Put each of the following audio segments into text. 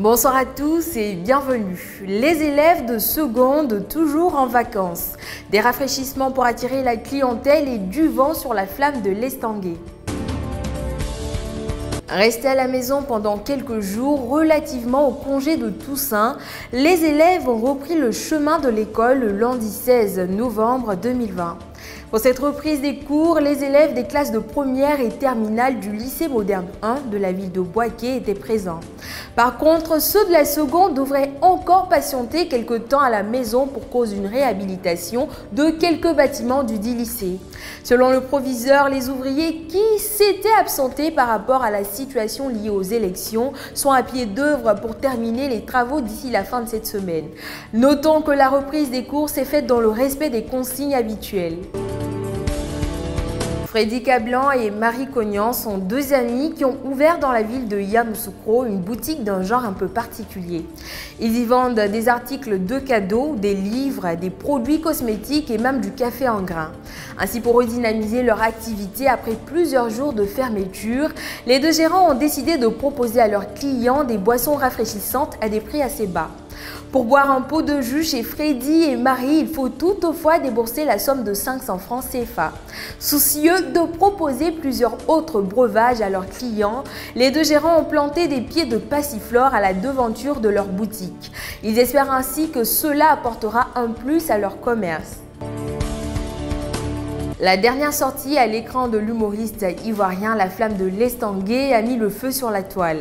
Bonsoir à tous et bienvenue. Les élèves de seconde toujours en vacances. Des rafraîchissements pour attirer la clientèle et du vent sur la flamme de l'Estanguet. Restés à la maison pendant quelques jours, relativement au congé de Toussaint, les élèves ont repris le chemin de l'école le lundi 16 novembre 2020. Pour cette reprise des cours, les élèves des classes de première et terminale du lycée moderne 1 de la ville de Boaké étaient présents. Par contre, ceux de la seconde devraient encore patienter quelque temps à la maison pour cause d'une réhabilitation de quelques bâtiments du dit lycée. Selon le proviseur, les ouvriers qui s'étaient absentés par rapport à la situation liée aux élections sont à pied d'œuvre pour terminer les travaux d'ici la fin de cette semaine. Notons que la reprise des cours s'est faite dans le respect des consignes habituelles. Freddy Cablan et Marie Cognan sont deux amis qui ont ouvert dans la ville de Yamoussoukro une boutique d'un genre un peu particulier. Ils y vendent des articles de cadeaux, des livres, des produits cosmétiques et même du café en grains. Ainsi, pour redynamiser leur activité après plusieurs jours de fermeture, les deux gérants ont décidé de proposer à leurs clients des boissons rafraîchissantes à des prix assez bas. Pour boire un pot de jus chez Freddy et Marie, il faut toutefois débourser la somme de 500 francs CFA. Soucieux de proposer plusieurs autres breuvages à leurs clients, les deux gérants ont planté des pieds de passiflore à la devanture de leur boutique. Ils espèrent ainsi que cela apportera un plus à leur commerce. La dernière sortie à l'écran de l'humoriste ivoirien La Flamme de l'Estanguet a mis le feu sur la toile.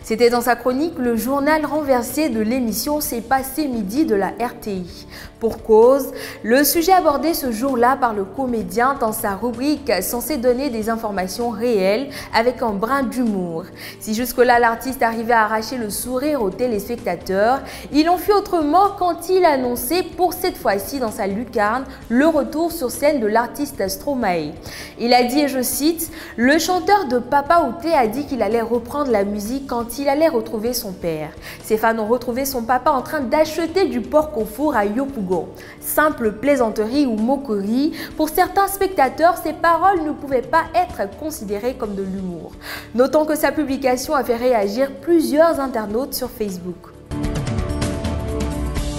C'était dans sa chronique Le Journal renversé de l'émission C'est passé midi de la RTI. Pour cause, le sujet abordé ce jour-là par le comédien dans sa rubrique censée donner des informations réelles avec un brin d'humour. Si jusque-là l'artiste arrivait à arracher le sourire aux téléspectateurs, il en fut autrement quand il annonçait pour cette fois-ci dans sa lucarne le retour sur scène de l'artiste Stromae. Il a dit, et je cite, « Le chanteur de Papa Outé a dit qu'il allait reprendre la musique quand il allait retrouver son père. Ses fans ont retrouvé son papa en train d'acheter du porc au four à Yopougon. Simple plaisanterie ou moquerie, pour certains spectateurs, ces paroles ne pouvaient pas être considérées comme de l'humour. » Notons que sa publication a fait réagir plusieurs internautes sur Facebook.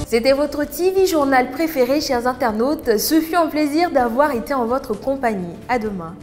C'était votre TV Journal préféré, chers internautes. Ce fut un plaisir d'avoir été en votre compagnie. À demain.